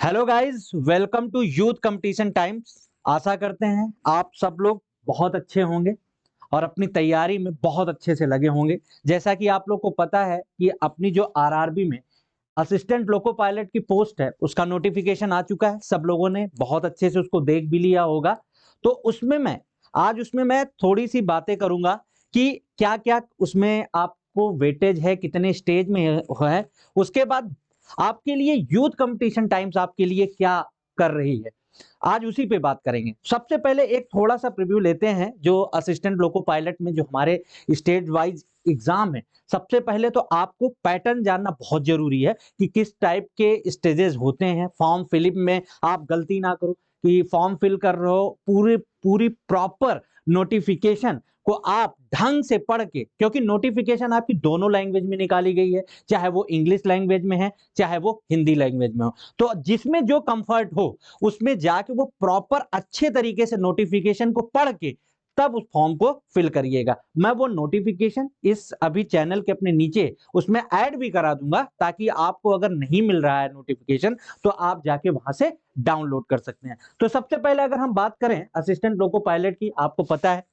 Hello guys, welcome to youth competition times. आशा करते हैं आप सब लोग बहुत अच्छे होंगे और अपनी तैयारी में बहुत अच्छे से लगे होंगे। जैसा कि आप लोग को पता है कि अपनी जो आरआरबी में असिस्टेंट लोको पायलट की पोस्ट है उसका नोटिफिकेशन आ चुका है। सब लोगों ने बहुत अच्छे से उसको देख भी लिया होगा। तो उसमें मैं थोड़ी सी बातें करूंगा कि क्या क्या उसमें आपको वेटेज है, कितने स्टेज में है। उसके बाद आपके लिए यूथ कंपटीशन टाइम्स आपके लिए क्या कर रही है, आज उसी पे बात करेंगे। सबसे पहले एक थोड़ा सा प्रीव्यू लेते हैं जो असिस्टेंट लोको पायलट में जो हमारे स्टेज वाइज एग्जाम है। सबसे पहले तो आपको पैटर्न जानना बहुत जरूरी है कि किस टाइप के स्टेजेस होते हैं। फॉर्म फिलिप में आप गलती ना करो कि फॉर्म फिल कर रहे हो, पूरी पूरी प्रॉपर नोटिफिकेशन को आप ढंग से पढ़ के, क्योंकि नोटिफिकेशन आपकी दोनों लैंग्वेज में निकाली गई है, चाहे वो इंग्लिश लैंग्वेज में है चाहे वो हिंदी लैंग्वेज में हो। तो जिसमें जो कंफर्ट हो उसमें जाके वो प्रॉपर अच्छे तरीके से नोटिफिकेशन को पढ़ के तब उस फॉर्म को फिल करिएगा। मैं वो नोटिफिकेशन इस अभी चैनल के अपने नीचे उसमें ऐड भी करा दूंगा, ताकि आपको अगर नहीं मिल रहा है नोटिफिकेशन तो आप जाके वहां से डाउनलोड कर सकते हैं। तो सबसे पहले अगर हम बात करें असिस्टेंट लोको पायलट की, आपको पता है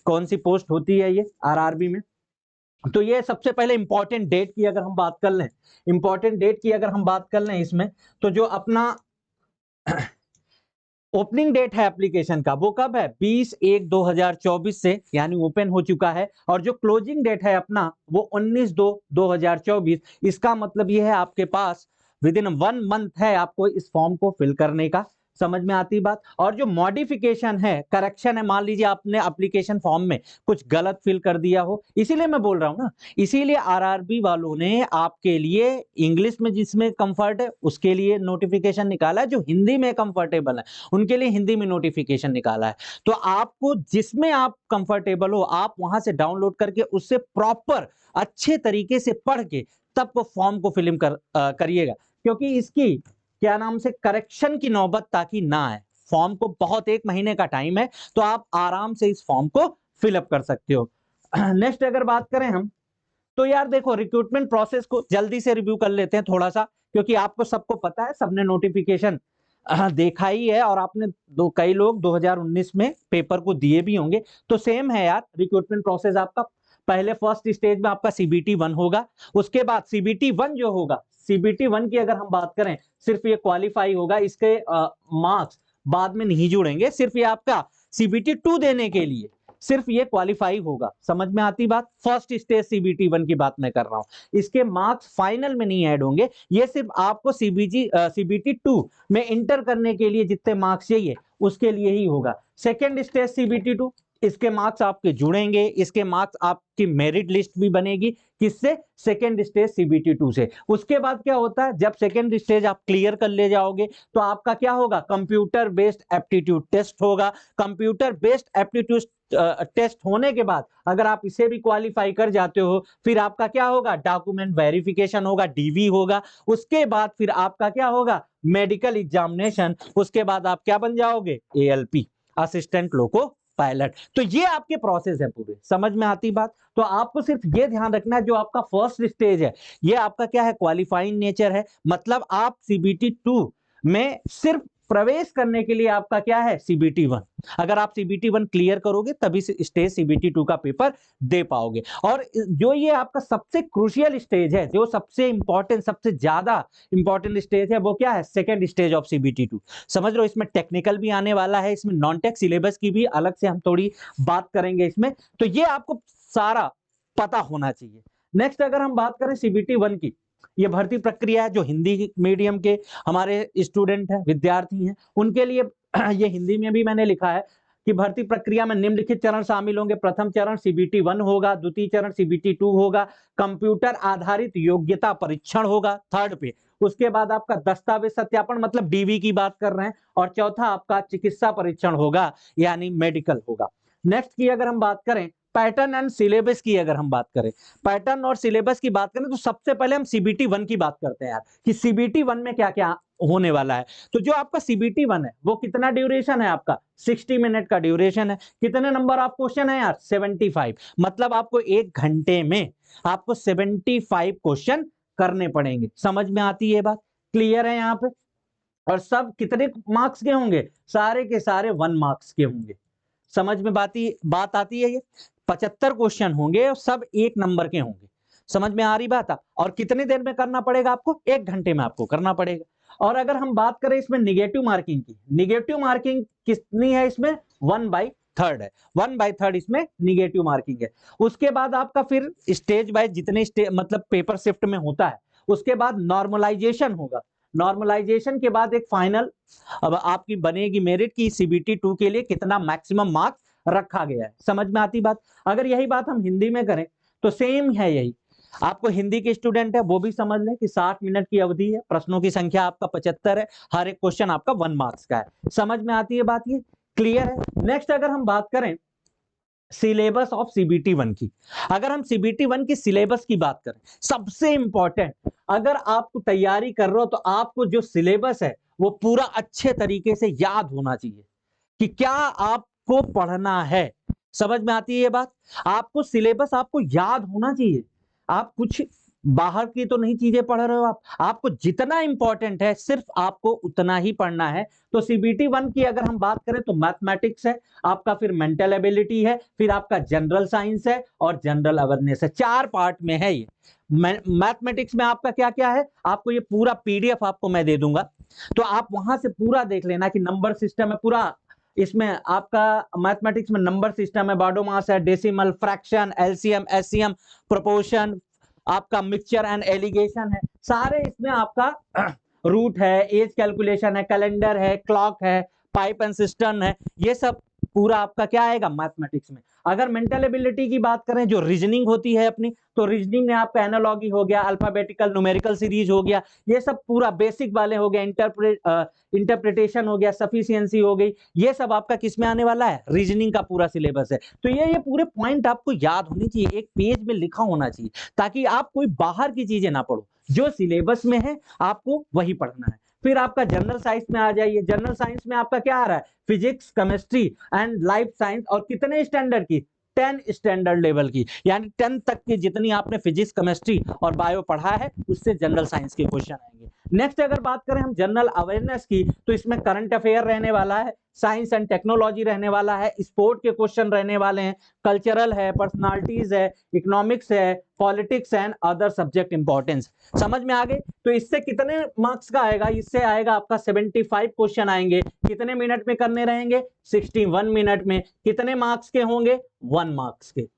कौन सी पोस्ट होती है ये आरआरबी में। तो ये सबसे पहले इंपॉर्टेंट डेट की अगर हम बात कर लें, इसमें तो जो अपना ओपनिंग डेट है एप्लीकेशन का वो कब है, 20/1/2024 से यानी ओपन हो चुका है। और जो क्लोजिंग डेट है अपना वो 19/2/2024। इसका मतलब ये है आपके पास विद इन 1 मंथ है आपको इस फॉर्म को फिल करने का। समझ में आती बात। और जो मॉडिफिकेशन है, करेक्शन है, मान लीजिए आपने एप्लीकेशन फॉर्म में कुछ गलत फिल कर दिया हो, इसीलिए मैं बोल रहा हूं ना, इसीलिए आरआरबी वालों ने आपके लिए इंग्लिश में जिसमें कंफर्ट है उसके लिए नोटिफिकेशन निकाला है, जो हिंदी में कंफर्टेबल है उनके लिए हिंदी में नोटिफिकेशन निकाला है। तो आपको जिसमें आप कंफर्टेबल हो आप वहां से डाउनलोड करके उससे प्रॉपर अच्छे तरीके से पढ़ के तब वो फॉर्म को फिल करिएगा, क्योंकि इसकी क्या नाम से करेक्शन की नौबत ताकि ना आए। फॉर्म को बहुत 1 महीने का टाइम है, तो आप आराम से इस फॉर्म को फिलअप कर सकते हो। नेक्स्ट अगर बात करें हम, तो यार देखो रिक्रूटमेंट प्रोसेस को जल्दी से रिव्यू कर लेते हैं थोड़ा सा, क्योंकि आपको सबको पता है, सबने नोटिफिकेशन देखा ही है और आपने कई लोग 2019 में पेपर को दिए भी होंगे। तो सेम है यार रिक्रूटमेंट प्रोसेस आपका। पहले फर्स्ट स्टेज में आपका CBT 1 होगा। उसके बाद CBT 1 जो होगा, CBT 1 की अगर हम बात करें, सिर्फ ये क्वालिफाई होगा, इसके मार्क्स बाद में नहीं जुड़ेंगे। सिर्फ ये आपका CBT 2 देने के लिए सिर्फ ये क्वालिफाई होगा। समझ में आती बात। फर्स्ट स्टेज CBT 1 की बात मैं कर रहा हूं, इसके मार्क्स फाइनल में नहीं ऐड होंगे। ये सिर्फ आपको CBT 2 में इंटर करने के लिए जितने मार्क्स चाहिए उसके लिए ही होगा। सेकेंड स्टेज CBT 2, इसके मार्क्स आपके जुड़ेंगे, इसके मार्क्स आपकी मेरिट लिस्ट भी बनेगी। किससे? सेकेंड स्टेज CBT 2 से। उसके बाद क्या होता है, जब सेकेंड स्टेज आप क्लियर कर ले जाओगे तो आपका क्या होगा, कंप्यूटर बेस्ड एप्टीट्यूड टेस्ट होगा। कंप्यूटर बेस्ड एप्टीट्यूड टेस्ट होने के बाद अगर आप इसे भी क्वालिफाई कर जाते हो, फिर आपका क्या होगा, डॉक्यूमेंट वेरिफिकेशन होगा, DV होगा। उसके बाद फिर आपका क्या होगा, मेडिकल एग्जामिनेशन। उसके बाद आप क्या बन जाओगे, ALP, असिस्टेंट लोको पायलट। तो ये आपके प्रोसेस है पूरे। समझ में आती बात। तो आपको सिर्फ ये ध्यान रखना है, जो आपका फर्स्ट स्टेज है ये आपका क्या है, क्वालिफाइंग नेचर है। मतलब आप CBT 2 में सिर्फ प्रवेश करने के लिए आपका क्या है, CBT 1। अगर आप CBT 1 क्लियर करोगे तभी स्टेज CBT 2 का पेपर दे पाओगे। और जो ये आपका सबसे क्रूशियल स्टेज है, जो सबसे इंपॉर्टेंट, सबसे ज्यादा इंपॉर्टेंट स्टेज है, वो क्या है, सेकेंड स्टेज ऑफ CBT 2। समझ लो, इसमें टेक्निकल भी आने वाला है, इसमें नॉन टेक सिलेबस की भी अलग से हम थोड़ी बात करेंगे इसमें। तो ये आपको सारा पता होना चाहिए। नेक्स्ट अगर हम बात करें CBT 1 की, ये भर्ती प्रक्रिया है जो हिंदी मीडियम के हमारे स्टूडेंट हैं, विद्यार्थी हैं, उनके लिए ये हिंदी में भी मैंने लिखा है कि भर्ती प्रक्रिया में निम्नलिखित चरण शामिल होंगे। प्रथम चरण CBT 1 होगा, द्वितीय चरण CBT 2 होगा, कंप्यूटर आधारित योग्यता परीक्षण होगा थर्ड पे। उसके बाद आपका दस्तावेज सत्यापन, मतलब DV की बात कर रहे हैं। और चौथा आपका चिकित्सा परीक्षण होगा, यानी मेडिकल होगा। नेक्स्ट की अगर हम बात करें, पैटर्न एंड सिलेबस की अगर हम बात करें, पैटर्न और सिलेबस की बात करें, तो सबसे पहले हम CBT 1 की बात करते हैं यार, कि CBT 1 में क्या क्या होने वाला है। तो जो आपका CBT 1 है वो कितना ड्यूरेशन है आपका, 60 मिनट का ड्यूरेशन है। कितने नंबर ऑफ क्वेश्चन है यार, 75। मतलब आपको 1 घंटे में आपको 75 क्वेश्चन करने पड़ेंगे। समझ में आती है बात, क्लियर है यहाँ पे। और सब कितने मार्क्स के होंगे, सारे के सारे 1 मार्क्स के होंगे। समझ में बात आती है? ये 75 क्वेश्चन होंगे और सब 1 नंबर के होंगे। समझ में आ रही बात? और कितनी देर में करना पड़ेगा आपको, 1 घंटे में आपको करना पड़ेगा। और अगर हम बात करें इसमें निगेटिव मार्किंग की, निगेटिव मार्किंग कितनी है इसमें, 1/3 है, 1/3 इसमें निगेटिव मार्किंग है। उसके बाद आपका फिर स्टेज बाय जितने मतलब पेपर शिफ्ट में होता है, उसके बाद नॉर्मलाइजेशन होगा। नॉर्मलाइजेशन के बाद एक फाइनल अब आपकी बनेगी मेरिट की सीबीटी 2 के लिए कितना मैक्सिमम मार्क्स रखा गया है। समझ में आती बात? अगर यही बात हम हिंदी में करें तो सेम है यही। आपको हिंदी के स्टूडेंट है वो भी समझ लें कि 60 मिनट की अवधि है, प्रश्नों की संख्या आपका 75 है, हर एक क्वेश्चन आपका 1 मार्क्स का है। समझ में आती है बात? ये क्लियर है। नेक्स्ट अगर हम बात करें सिलेबस ऑफ सीबीटी 1 की, अगर हम सीबीटी 1 की सिलेबस की बात करें, सबसे इंपॉर्टेंट, अगर आप तैयारी कर रहे हो तो आपको जो सिलेबस है वो पूरा अच्छे तरीके से याद होना चाहिए कि क्या आपको पढ़ना है। समझ में आती है ये बात? आपको सिलेबस आपको याद होना चाहिए। आप कुछ बाहर की तो नहीं चीजें पढ़ रहे हो, आपको जितना इंपॉर्टेंट है सिर्फ आपको उतना ही पढ़ना है। तो सीबीटी 1 की अगर हम बात करें तो मैथमेटिक्स है आपका, फिर मेंटल एबिलिटी है, फिर आपका जनरल साइंस है और जनरल अवेयरनेस है। 4 पार्ट में है ये। मैथमेटिक्स में आपका क्या क्या है, आपको ये पूरा पीडीएफ आपको मैं दे दूंगा, तो आप वहां से पूरा देख लेना कि नंबर सिस्टम है पूरा। इसमें आपका मैथमेटिक्स में नंबर सिस्टम है, बाडोमास है, decimal, fraction, LCM, SCM, proportion, आपका मिक्सचर एंड एलिगेशन है, सारे इसमें आपका रूट है, एज कैलकुलेशन है, कैलेंडर है, क्लॉक है, पाइप एंड सिस्टम है, ये सब पूरा आपका क्या आएगा मैथमेटिक्स में। अगर मेंटल एबिलिटी की बात करें, जो रीजनिंग होती है अपनी, तो रीजनिंग में आपका एनालॉजी हो गया, अल्फाबेटिकल न्यूमेरिकल सीरीज हो गया, ये सब पूरा बेसिक वाले हो गए, इंटरप्रिटेशन हो गया, सफिशिएंसी हो गई, ये सब आपका किस में आने वाला है, रीजनिंग का पूरा सिलेबस है। तो ये पूरे पॉइंट आपको याद होनी चाहिए, एक पेज में लिखा होना चाहिए, ताकि आप कोई बाहर की चीजें ना पढ़ो, जो सिलेबस में है आपको वही पढ़ना है। फिर आपका जनरल साइंस में आ जाइए। जनरल साइंस में आपका क्या आ रहा है, physics, chemistry and life science, और कितने स्टैंडर्ड की, 10 स्टैंडर्ड लेवल की, यानी 10 तक की जितनी आपने फिजिक्स, केमिस्ट्री और बायो पढ़ा है उससे जनरल साइंस के क्वेश्चन आएंगे। नेक्स्ट अगर बात करें हम जनरल अवेयरनेस की, तो इसमें करंट अफेयर रहने वाला है, साइंस एंड टेक्नोलॉजी रहने वाला है, स्पोर्ट के क्वेश्चन रहने वाले हैं, कल्चरल है, पर्सनालिटीज है, इकोनॉमिक्स है, politics and other subject importance. समझ में आ गए? तो इससे कितने मार्क्स का आएगा, इससे आएगा आपका 75 क्वेश्चन आएंगे। कितने मिनट में करने रहेंगे, 61 मिनट में। कितने मार्क्स के होंगे, 1 मार्क्स के।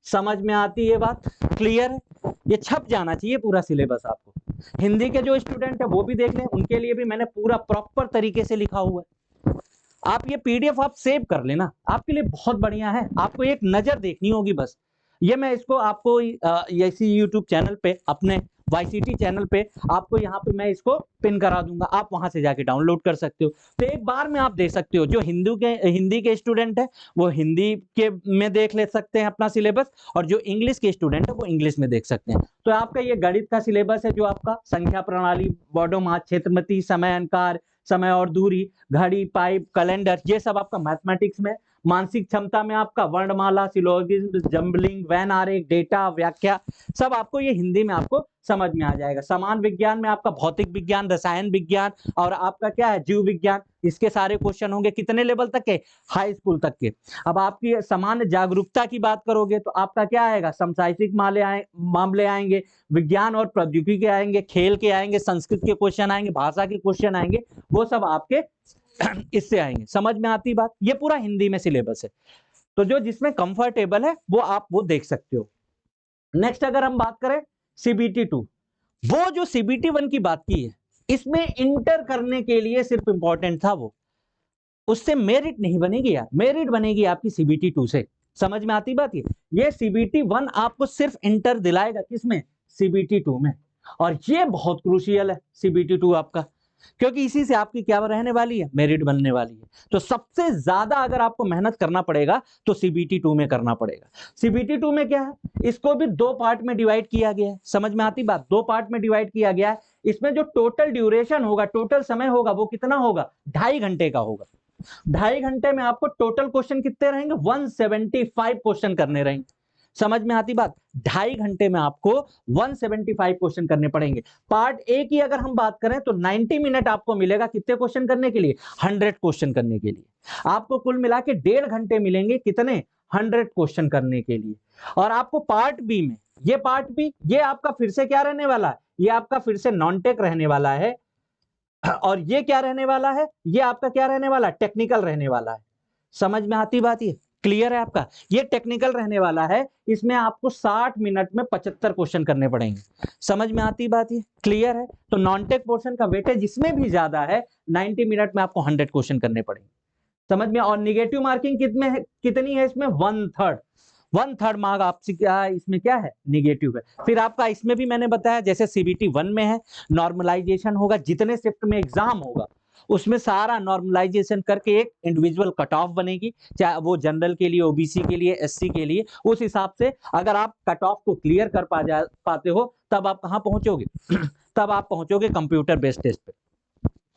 समझ में आती है बात? क्लियर है? ये छप जाना चाहिए पूरा सिलेबस आपको। हिंदी के जो स्टूडेंट है वो भी देख लें, उनके लिए भी मैंने पूरा प्रॉपर तरीके से लिखा हुआ है। आप ये पीडीएफ आप सेव कर लेना, आपके लिए बहुत बढ़िया है। आपको एक नजर देखनी होगी बस। ये मैं इसको आपको इसी यूट्यूब चैनल पे, अपने वाईसीटी चैनल पे आपको यहाँ पे मैं इसको पिन करा दूंगा, आप वहां से जाके डाउनलोड कर सकते हो। तो एक बार में आप देख सकते हो, जो हिंदी के स्टूडेंट है वो हिंदी के में देख ले सकते हैं अपना सिलेबस, और जो इंग्लिश के स्टूडेंट है वो इंग्लिश में देख सकते हैं। तो आपका ये गणित का सिलेबस है, जो आपका संख्या प्रणाली, बॉडोमास, क्षेत्रमति, समय अंकार, समय और दूरी, घड़ी, पाइप, कैलेंडर, ये सब आपका मैथमेटिक्स में। मानसिक क्षमता में आपका वर्णमाला, सिलोगिज्म, जंबलिंग, वैन आरेख, डेटा, व्याख्या, सब आपको ये हिंदी में आपको समझ में आ जाएगा। समान विज्ञान में आपका भौतिक विज्ञान, रसायन विज्ञान और आपका क्या है, जीव विज्ञान, इसके सारे क्वेश्चन होंगे। कितने लेवल तक के, हाई स्कूल तक के। अब आपकी सामान्य जागरूकता की बात करोगे तो आपका क्या आएगा, समसामयिक मामले आएंगे, विज्ञान और प्रौद्योगिकी आएंगे, खेल के आएंगे, संस्कृत के क्वेश्चन आएंगे, भाषा के क्वेश्चन आएंगे, वो सब आपके इससे आएंगे। समझ में आती बात? ये पूरा हिंदी में सिलेबस है, तो जो जिसमें कंफर्टेबल है वो आप वो देख सकते हो। नेक्स्ट अगर हम बात करें सीबीटी 2, वो जो सीबीटी 1 की बात की है, इसमें इंटर करने के लिए सिर्फ इंपॉर्टेंट था वो, उससे मेरिट नहीं बनेगी यार, मेरिट बनेगी आपकी सीबीटी 2 से। समझ में आती बात? ये सीबीटी 1 आपको सिर्फ इंटर दिलाएगा, किसमें, सीबीटी 2 में। और ये बहुत क्रूशियल है सीबीटी 2 आपका, क्योंकि इसी से आपकी क्या रहने वाली है, मेरिट बनने वाली है। तो सबसे ज्यादा अगर आपको मेहनत करना पड़ेगा तो सीबीटी 2 में करना पड़ेगा। सीबीटी 2 में क्या है, इसको भी 2 पार्ट में डिवाइड किया गया है। समझ में आती बात? 2 पार्ट में डिवाइड किया गया है। इसमें जो टोटल ड्यूरेशन होगा, टोटल समय होगा, वो कितना होगा, 2.5 घंटे का होगा। 2.5 घंटे में आपको टोटल क्वेश्चन कितने रहेंगे, 175 क्वेश्चन करने रहेंगे। समझ में आती बात? 2.5 घंटे में आपको 175 क्वेश्चन करने पड़ेंगे। पार्ट ए की अगर हम बात करें तो 90 मिनट आपको मिलेगा कितने क्वेश्चन करने के लिए? 100 क्वेश्चन करने के लिए। आपको कुल मिला के 1.5 घंटे मिलेंगे कितने? 100 क्वेश्चन करने के लिए। और आपको पार्ट बी में, ये पार्ट बी, ये आपका फिर से क्या रहने वाला है? ये आपका फिर से नॉन टेक रहने वाला है। और ये क्या रहने वाला है? ये आपका क्या रहने वाला है? टेक्निकल रहने वाला है। समझ में आती बात? ये क्लियर है आपका? ये टेक्निकल रहने वाला है, इसमें आपको 60 मिनट में 75 क्वेश्चन करने पड़ेंगे। समझ में आती बात? ये क्लियर है? तो नॉन टेक पोर्शन का वेटेज इसमें भी ज्यादा है, 90 मिनट में आपको 100 क्वेश्चन करने पड़ेंगे। समझ में? और निगेटिव मार्किंग कितनी है इसमें? 1/3 मार्क आपसे क्या इसमें क्या है? निगेटिव है। फिर आपका इसमें भी मैंने बताया जैसे सीबीटी 1 में है, नॉर्मलाइजेशन होगा, जितने शिफ्ट में एग्जाम होगा उसमें सारा नॉर्मलाइजेशन करके एक इंडिविजुअल कट ऑफ बनेगी, चाहे वो जनरल के लिए, ओबीसी के लिए, एससी के लिए। उस हिसाब से अगर आप कट ऑफ को क्लियर कर पाते हो तब आप कहां पहुंचोगे? तब आप पहुंचोगे कंप्यूटर बेस्ड टेस्ट पे।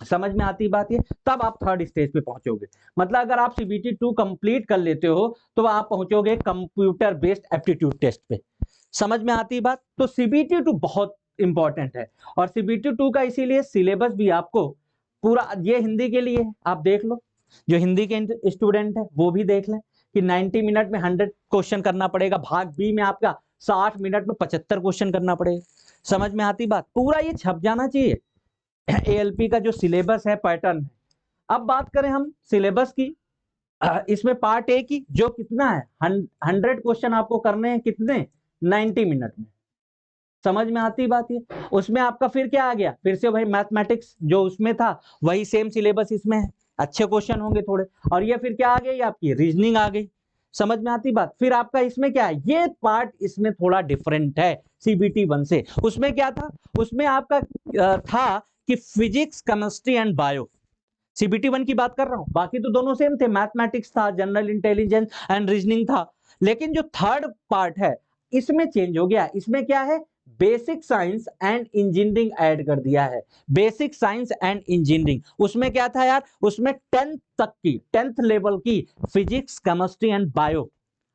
समझ में आती बात? ये तब आप 3rd स्टेज पे पहुंचोगे। मतलब अगर आप सीबीटी 2 कंप्लीट कर लेते हो तो आप पहुंचोगे कंप्यूटर बेस्ड एप्टीट्यूड टेस्ट पे। समझ में आती बात? तो सीबीटी 2 बहुत इंपॉर्टेंट है। और सीबीटी 2 का इसीलिए सिलेबस भी आपको पूरा, ये हिंदी के लिए आप देख लो, जो हिंदी के स्टूडेंट है वो भी देख लें कि 90 मिनट में 100 क्वेश्चन करना पड़ेगा। भाग बी में आपका 60 मिनट में 75 क्वेश्चन करना पड़ेगा। समझ में आती बात? पूरा ये छप जाना चाहिए एएलपी का जो सिलेबस है, पैटर्न है। अब बात करें हम सिलेबस की, इसमें पार्ट ए की जो कितना है 100 क्वेश्चन आपको करने हैं कितने? 90 मिनट में। समझ में आती बात? ये उसमें आपका फिर क्या आ गया? फिर से वही मैथमेटिक्स जो उसमें था वही सेम सिलेबस इसमें है, अच्छे क्वेश्चन होंगे थोड़े। और ये फिर क्या आ गई? आपकी रीजनिंग आ गई। समझ में आती बात? फिर आपका इसमें क्या है? ये पार्ट इसमें थोड़ा डिफरेंट है सीबीटी 1 से। उसमें क्या था? उसमें आपका था कि physics, chemistry and bio. CBT 1 की बात कर रहा हूं, बाकी तो दोनों सेम थे, मैथमेटिक्स था, जनरल इंटेलिजेंस एंड रीजनिंग था। लेकिन जो 3rd पार्ट है इसमें चेंज हो गया। इसमें क्या है? Basic science and engineering add कर दिया है। Basic science and engineering. उसमें क्या था यार? उसमें 10th तक की, 10th लेवल की फिजिक्स, केमिस्ट्री एंड बायो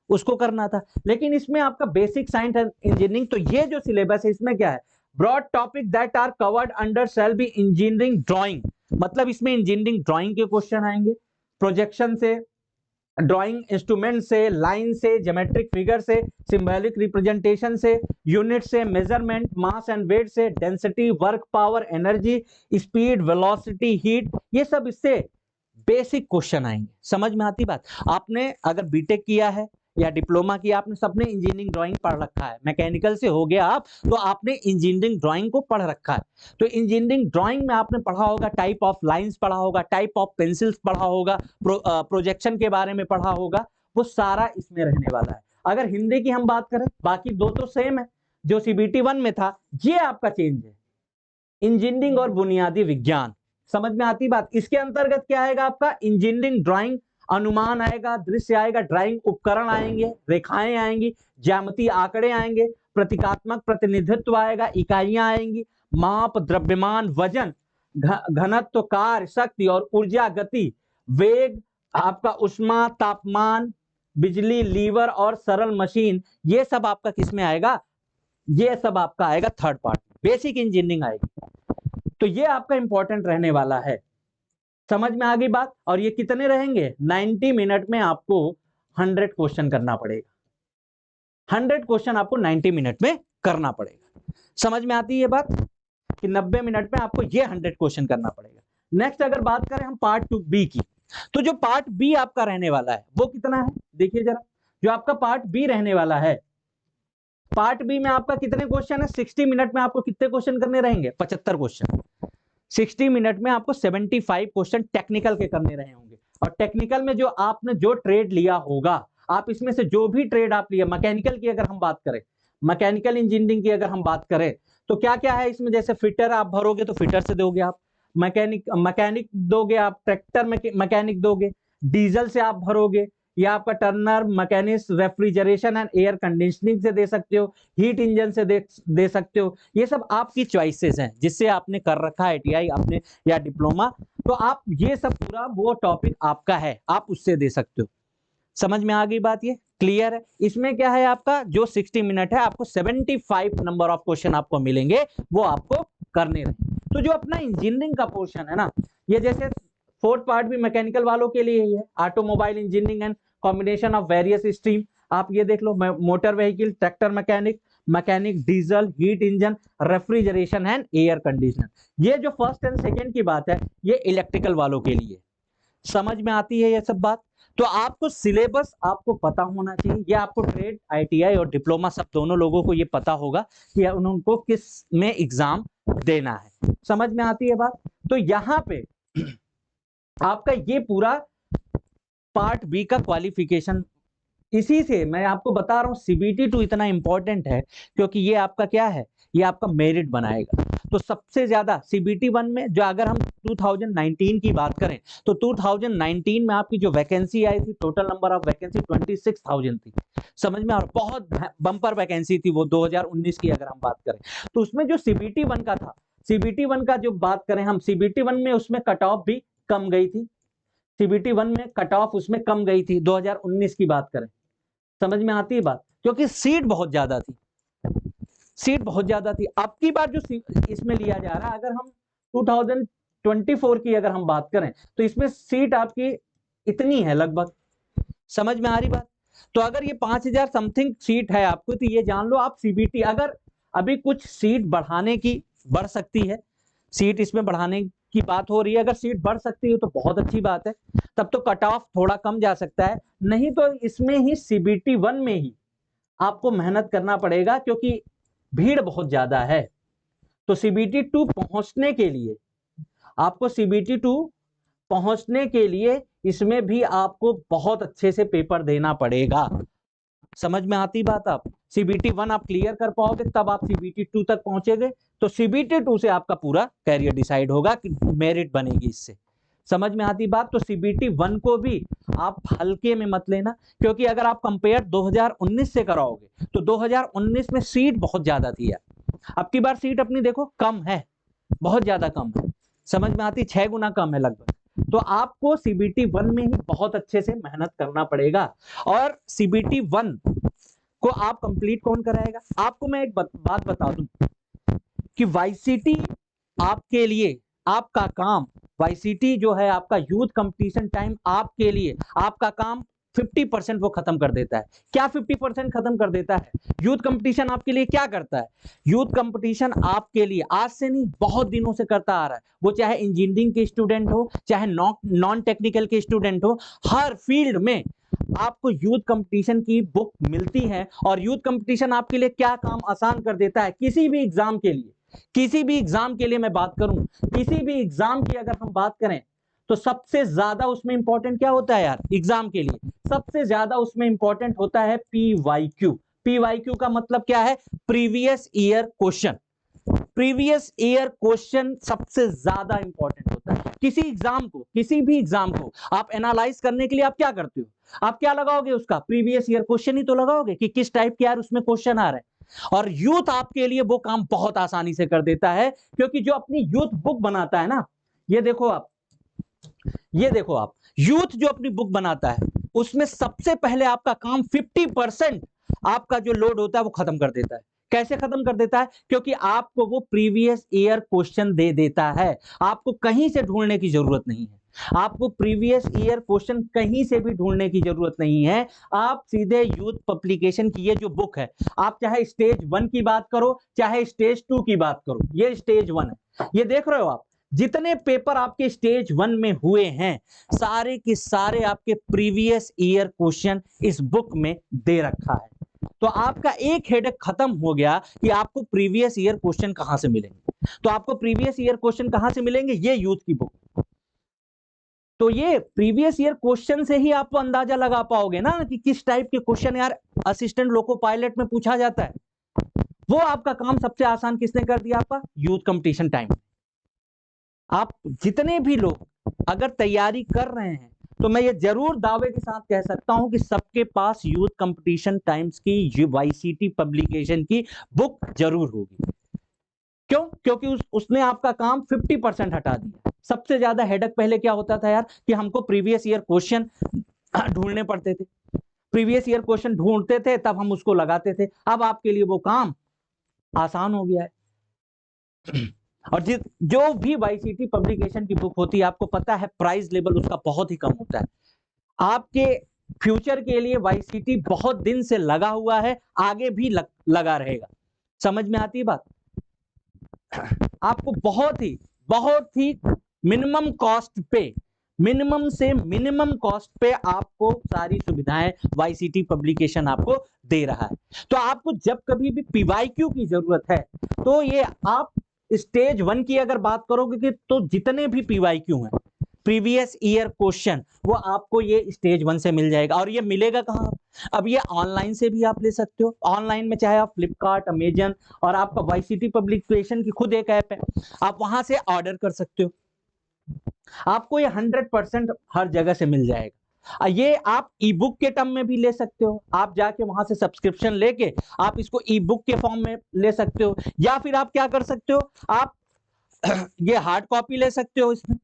उसको करना था। लेकिन इसमें आपका बेसिक साइंस एंड इंजीनियरिंग, तो ये जो सिलेबस है इसमें क्या है? Broad topic that are covered under shall be engineering drawing. मतलब इसमें इंजीनियरिंग ड्राइंग के क्वेश्चन आएंगे, प्रोजेक्शन से, ड्राइंग इंस्ट्रूमेंट से, लाइन से, ज्योमेट्रिक फिगर से, सिंबॉलिक रिप्रेजेंटेशन से, यूनिट से, मेजरमेंट, मास एंड वेट से, density, work, power, energy, speed, velocity, heat, ये सब इससे बेसिक क्वेश्चन आएंगे। समझ में आती बात? आपने अगर बीटेक किया है या डिप्लोमा किया, आपने सबने इंजीनियरिंग ड्राइंग पढ़ रखा है, मैकेनिकल से हो गया आप तो आपने इंजीनियरिंग ड्राइंग को पढ़ रखा है। तो इंजीनियरिंग ड्राइंग में आपने पढ़ा होगा, टाइप ऑफ लाइंस पढ़ा होगा, टाइप ऑफ पेंसिल्स पढ़ा होगा, प्रोजेक्शन के बारे में पढ़ा होगा, वो सारा इसमें रहने वाला है। अगर हिंदी की हम बात करें, बाकी दो तो सेम है, जो सीबीटी 1 में था ये आपका चेंज है, इंजीनियरिंग और बुनियादी विज्ञान। समझ में आती बात? इसके अंतर्गत क्या आएगा आपका? इंजीनियरिंग ड्राइंग, अनुमान आएगा, दृश्य आएगा, ड्राइंग उपकरण आएंगे, रेखाएं आएंगी, ज्यामितीय आंकड़े आएंगे, प्रतीकात्मक प्रतिनिधित्व आएगा, इकाइयां आएंगी, माप, द्रव्यमान, वजन, घनत्व, कार्य, शक्ति और ऊर्जा, गति, वेग, आपका उष्मा, तापमान, बिजली, लीवर और सरल मशीन, ये सब आपका किसमें आएगा? ये सब आपका आएगा 3rd पार्ट, बेसिक इंजीनियरिंग आएगी। तो ये आपका इंपॉर्टेंट रहने वाला है। समझ में आ गई बात? और ये कितने रहेंगे? 90 मिनट में आपको 100 क्वेश्चन करना पड़ेगा। 100 क्वेश्चन आपको 90 मिनट में करना पड़ेगा। समझ में आती है ये बात कि 90 मिनट में आपको ये 100 क्वेश्चन करना पड़ेगा। नेक्स्ट अगर बात करें हम पार्ट 2 की, तो जो पार्ट बी आपका रहने वाला है वो कितना है? देखिए जरा, जो आपका पार्ट बी रहने वाला है, पार्ट बी में आपका कितने क्वेश्चन है? 60 मिनट में आपको कितने क्वेश्चन करने रहेंगे? 75 क्वेश्चन। 60 मिनट में आपको 75 क्वेश्चन टेक्निकल के करने रहे होंगे। और टेक्निकल में जो आपने जो ट्रेड लिया होगा, आप इसमें से जो भी ट्रेड आप लिया, मैकेनिकल की अगर हम बात करें, मैकेनिकल इंजीनियरिंग की अगर हम बात करें, तो क्या क्या है इसमें? जैसे फिटर आप भरोगे तो फिटर से दोगे आप, मैकेनिक दोगे आप, ट्रैक्टर मैकेनिक दोगे, डीजल से आप भरोगे, या आपका Turner, machinist, refrigeration and air conditioning से दे सकते हो, हीट इंजन से दे सकते हो। ये सब आपकी चॉइसेस हैं, जिससे आपने कर रखा है आईटीआई आपने या डिप्लोमा, तो आप ये सब पूरा वो टॉपिक आपका है, आप उससे दे सकते हो। समझ में आ गई बात? ये क्लियर है? इसमें क्या है, आपका जो 60 मिनट है आपको 75 नंबर ऑफ क्वेश्चन आपको मिलेंगे, वो आपको करने रहे। तो जो अपना इंजीनियरिंग का पोर्शन है ना, ये जैसे फोर्थ पार्ट भी मैकेनिकल वालों के लिए ही है, automobile engineering and combination of various stream. आप ये देख लो, motor vehicle, tractor mechanic, diesel, heat engine, refrigeration and air conditioner. ये जो फर्स्ट एंड सेकेंड की बात है, ये इलेक्ट्रिकल वालों के लिए। समझ में आती है ये सब बात? तो आपको सिलेबस आपको पता होना चाहिए। ये आपको ट्रेड, आईटीआई और डिप्लोमा सब दोनों लोगों को ये पता होगा कि उनको किस में एग्जाम देना है। समझ में आती है बात? तो यहां पे आपका ये पूरा पार्ट बी का क्वालिफिकेशन, इसी से मैं आपको बता रहा हूं सीबीटी 2 इतना इंपॉर्टेंट है, क्योंकि ये आपका क्या है, ये आपका मेरिट बनाएगा। तो सबसे ज्यादा सीबीटी 1 में, जो अगर हम 2019 की बात करें तो 2019 में आपकी जो वैकेंसी आई थी, टोटल नंबर ऑफ वैकेंसी 26,000 थी। समझ में? और बहुत बम्पर वैकेंसी थी वो 2019 की अगर हम बात करें। तो उसमें जो सीबीटी 1 का था, सीबीटी 1 का जो बात करें हम, सीबीटी 1 में उसमें कट ऑफ भी कम गई थी। सीबीटी 1 में कट ऑफ उसमें कम गई थी 2019 की बात करें। समझ में आती है बात? क्योंकि सीट बहुत ज्यादा थी, सीट बहुत ज्यादा थी। अब की बार जो इसमें लिया जा रहा है, अगर हम 2024 की अगर हम बात करें तो इसमें सीट आपकी इतनी है लगभग। समझ में आ रही बात? तो अगर ये 5,000 समथिंग सीट है आपको, तो ये जान लो आप सीबीटी, अगर अभी कुछ सीट बढ़ाने की बढ़ सकती है, सीट इसमें बढ़ाने की बात हो रही है, अगर सीट बढ़ सकती है तो बहुत अच्छी बात है, तब तो कट ऑफ थोड़ा कम जा सकता है। नहीं तो इसमें ही सीबीटी 1 में ही आपको मेहनत करना पड़ेगा, क्योंकि भीड़ बहुत ज्यादा है। तो सीबीटी 2 पहुंचने के लिए, आपको सीबीटी 2 पहुंचने के लिए इसमें भी आपको बहुत अच्छे से पेपर देना पड़ेगा। समझ में आती बात? आप सीबीटी 1 आप क्लियर कर पाओगे, तब आप सीबीटी 2 तक पहुंचेंगे। तो सीबीटी 2 से आपका पूरा कैरियर डिसाइड होगा कि मेरिट बनेगी इससे। समझ में आती बात? तो सीबीटी 1 को भी आप हल्के में मत लेना, क्योंकि अगर आप कंपेयर 2019 से कराओगे तो 2019 में सीट बहुत ज्यादा थी यार। अब की बार सीट अपनी देखो कम है, बहुत ज्यादा कम है। समझ में आती? 6 गुना कम है लगभग। तो आपको सीबीटी 1 में ही बहुत अच्छे से मेहनत करना पड़ेगा। और सीबीटी 1 को आप कंप्लीट कौन कराएगा? आपको मैं एक बात बता दूं कि वाईसीटी आपके लिए, आपका काम, वाईसीटी जो है आपका यूथ कंपटीशन टाइम, आपके लिए आपका काम 50% वो खत्म कर देता है। क्या 50% खत्म कर देता है? यूथ कंपटीशन आपके लिए क्या करता है? यूथ कंपटीशन आपके लिए आज से नहीं, बहुत दिनों से करता आ रहा है। वो चाहे इंजीनियरिंग के स्टूडेंट हो, चाहे नॉन टेक्निकल के स्टूडेंट हो, हर फील्ड में आपको यूथ कंपटीशन की बुक मिलती है। और यूथ कंपटीशन आपके लिए क्या काम आसान कर देता है? किसी भी एग्जाम के लिए, किसी भी एग्जाम के लिए मैं बात करूं, किसी भी एग्जाम की अगर हम बात करें, तो सबसे ज्यादा उसमें इंपॉर्टेंट क्या होता है यार एग्जाम के लिए? सबसे ज्यादा उसमें इंपॉर्टेंट होता है पीवाईक्यू। पीवाईक्यू का मतलब क्या है? Previous year question. Previous year question सबसे ज्यादा इंपॉर्टेंट होता है। किसी एग्जाम को, किसी भी एग्जाम को आप एनालाइज करने के लिए आप क्या करते हो? आप क्या लगाओगे? उसका प्रीवियस ईयर क्वेश्चन ही तो लगाओगे कि किस टाइप के यार उसमें क्वेश्चन आ रहे हैं। और यूथ आपके लिए वो काम बहुत आसानी से कर देता है, क्योंकि जो अपनी यूथ बुक बनाता है ना, ये देखो आप, ये देखो आप, यूथ जो अपनी बुक बनाता है उसमें सबसे पहले आपका काम 50% आपका जो लोड होता है वो खत्म कर देता है। कैसे खत्म कर देता है? क्योंकि आपको वो प्रीवियस ईयर क्वेश्चन दे देता है। आपको कहीं से ढूंढने की जरूरत नहीं है, आपको प्रीवियस ईयर क्वेश्चन कहीं से भी ढूंढने की जरूरत नहीं है। आप सीधे यूथ पब्लिकेशन की ये जो बुक है, आप चाहे स्टेज 1 की बात करो, चाहे स्टेज 2 की बात करो, ये स्टेज 1 है। ये देख रहे हो आप, जितने पेपर आपके स्टेज 1 में हुए हैं, सारे के सारे आपके प्रीवियस ईयर क्वेश्चन इस बुक में दे रखा है। तो आपका एक हेडेक खत्म हो गया कि आपको प्रीवियस ईयर क्वेश्चन कहां से मिलेंगे। तो आपको प्रीवियस ईयर क्वेश्चन कहां से मिलेंगे? ये यूथ की बुक। तो ये प्रीवियस ईयर क्वेश्चन से ही आपको अंदाजा लगा पाओगे ना कि किस टाइप के क्वेश्चन यार असिस्टेंट लोको पायलट में पूछा जाता है। वो आपका काम सबसे आसान किसने कर दिया? आपका यूथ कंपटीशन टाइम। आप जितने भी लोग अगर तैयारी कर रहे हैं, तो मैं ये जरूर दावे के साथ कह सकता हूं कि सबके पास यूथ कंपटीशन टाइम्स की वाईसीटी पब्लिकेशन की बुक जरूर होगी। क्यों? क्योंकि उसने आपका काम 50% हटा दिया। सबसे ज्यादा हेडेक पहले क्या होता था यार कि हमको प्रीवियस ईयर क्वेश्चन ढूंढने पड़ते थे। प्रीवियस ईयर क्वेश्चन ढूंढते थे, तब हम उसको लगाते थे। अब आपके लिए वो काम आसान हो गया है। और जो भी वाईसीटी पब्लिकेशन की बुक होती है, आपको पता है प्राइस लेवल उसका बहुत ही कम होता है। आपके फ्यूचर के लिए वाईसीटी बहुत दिन से लगा हुआ है, आगे भी लगा रहेगा। समझ में आती है बात? आपको बहुत ही मिनिमम कॉस्ट पे, मिनिमम से मिनिमम कॉस्ट पे आपको सारी सुविधाएं वाईसीटी पब्लिकेशन आपको दे रहा है। तो आपको जब कभी भी पीवाईक्यू की जरूरत है, तो ये आप स्टेज 1 की अगर बात करोगे तो जितने भी पीवाईक्यू हैं, प्रीवियस ईयर क्वेश्चन, वो आपको ये स्टेज 1 से मिल जाएगा। और ये मिलेगा कहां? अब ये ऑनलाइन से भी आप ले सकते हो। ऑनलाइन में चाहे आप फ्लिपकार्ट, अमेजन, और आपका वाईसीटी पब्लिकेशन की खुद एक ऐप है, आप वहां से ऑर्डर कर सकते हो। आपको ये 100% हर जगह से मिल जाएगा। ये आप ई बुक के टर्म में भी ले सकते हो। आप जाके वहां से सब्सक्रिप्शन लेके आप इसको ई बुक के फॉर्म में ले सकते हो, या फिर आप क्या कर सकते हो, आप ये हार्ड कॉपी ले सकते हो इसमें।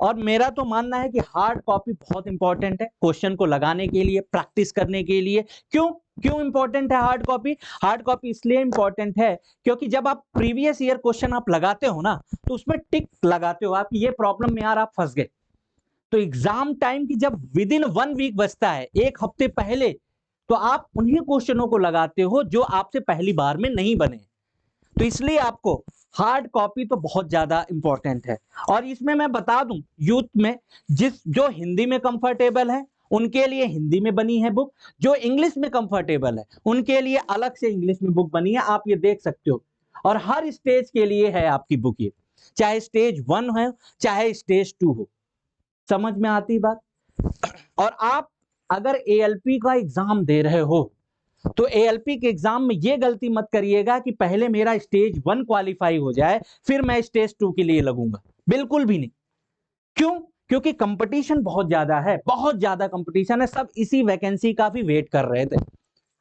और मेरा तो मानना है कि हार्ड कॉपी बहुत इंपॉर्टेंट है क्वेश्चन को लगाने के लिए, प्रैक्टिस करने के लिए। क्यों इंपॉर्टेंट है हार्ड कॉपी? हार्ड कॉपी इसलिए इंपॉर्टेंट है क्योंकि जब आप प्रीवियस ईयर क्वेश्चन आप लगाते हो ना, तो उसमें टिक लगाते हो आप, ये प्रॉब्लम में यार आप फंस गए। तो एग्जाम टाइम की जब विद इन 1 वीक बचता है, एक हफ्ते पहले, तो आप उन्हीं क्वेश्चनों को लगाते हो जो आपसे पहली बार में नहीं बने। तो इसलिए आपको हार्ड कॉपी तो बहुत ज्यादा इंपॉर्टेंट है। और इसमें मैं बता दूं, यूथ में जो हिंदी में कंफर्टेबल है उनके लिए हिंदी में बनी है बुक, जो इंग्लिश में कंफर्टेबल है उनके लिए अलग से इंग्लिश में बुक बनी है, आप ये देख सकते हो। और हर स्टेज के लिए है आपकी बुक ये, चाहे स्टेज 1 हो चाहे स्टेज 2 हो। समझ में आती बात? और आप अगर एएलपी का एग्जाम दे रहे हो, तो एएलपी के एग्जाम में यह गलती मत करिएगा कि पहले मेरा स्टेज 1 क्वालिफाई हो जाए फिर मैं स्टेज 2 के लिए लगूंगा। बिल्कुल भी नहीं। क्यों? क्योंकि कंपटीशन बहुत ज्यादा है, बहुत ज्यादा कंपटीशन है। सब इसी वैकेंसी का भी वेट कर रहे थे।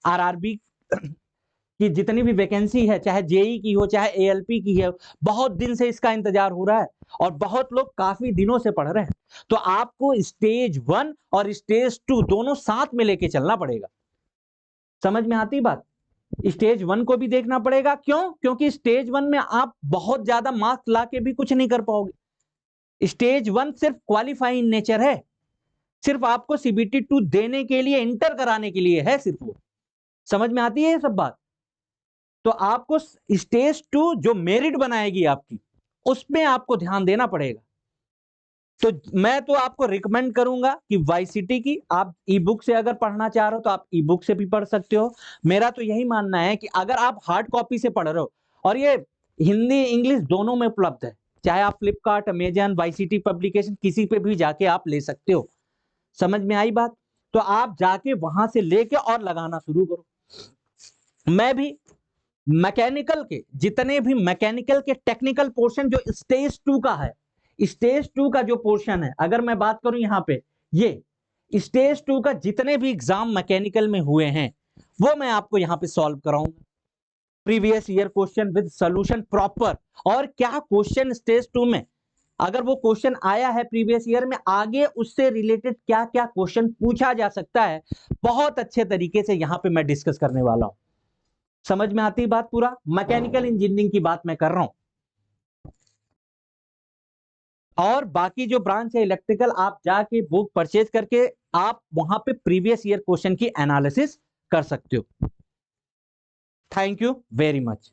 आरआरबी की जितनी भी वैकेंसी है, चाहे जेई की हो चाहे एएलपी की है, बहुत दिन से इसका इंतजार हो रहा है और बहुत लोग काफी दिनों से पढ़ रहे हैं। तो आपको स्टेज 1 और स्टेज 2 दोनों साथ में लेके चलना पड़ेगा। समझ में आती बात? स्टेज 1 को भी देखना पड़ेगा। क्यों? क्योंकि स्टेज 1 में आप बहुत ज्यादा मार्क्स लाके भी कुछ नहीं कर पाओगे। स्टेज 1 सिर्फ क्वालिफाइंग नेचर है, सिर्फ आपको सीबीटी 2 देने के लिए, इंटर कराने के लिए है सिर्फ वो। समझ में आती है ये सब बात? तो आपको स्टेज 2 जो मेरिट बनाएगी आपकी, उसमें आपको ध्यान देना पड़ेगा। तो मैं तो आपको रिकमेंड करूंगा कि वाईसीटी की आप ई बुक से अगर पढ़ना चाह रहे हो तो आप ई बुक से भी पढ़ सकते हो। मेरा तो यही मानना है कि अगर आप हार्ड कॉपी से पढ़ रहे हो, और ये हिंदी इंग्लिश दोनों में उपलब्ध है, चाहे आप फ्लिपकार्ट, अमेजन, वाईसीटी पब्लिकेशन किसी पे भी जाके आप ले सकते हो। समझ में आई बात? तो आप जाके वहां से लेके और लगाना शुरू करो। मैं भी मैकेनिकल के जितने भी मैकेनिकल के टेक्निकल पोर्शन जो स्टेज 2 का है, स्टेज 2 का जो पोर्शन है, अगर मैं बात करूं यहां पे, ये स्टेज 2 का जितने भी एग्जाम मैकेनिकल में हुए हैं वो मैं आपको यहां पे सॉल्व कराऊंगा। Previous year question with solution proper, और क्या क्वेश्चन स्टेज 2 में अगर वो क्वेश्चन आया है प्रीवियस ईयर में, आगे उससे रिलेटेड क्या क्या क्वेश्चन पूछा जा सकता है, बहुत अच्छे तरीके से यहां पे मैं डिस्कस करने वाला हूं। समझ में आती बात? पूरा मैकेनिकल इंजीनियरिंग की बात मैं कर रहा हूं। और बाकी जो ब्रांच है इलेक्ट्रिकल, आप जाके बुक परचेज करके आप वहां पे प्रीवियस ईयर क्वेश्चन की एनालिसिस कर सकते हो। Thank you very much.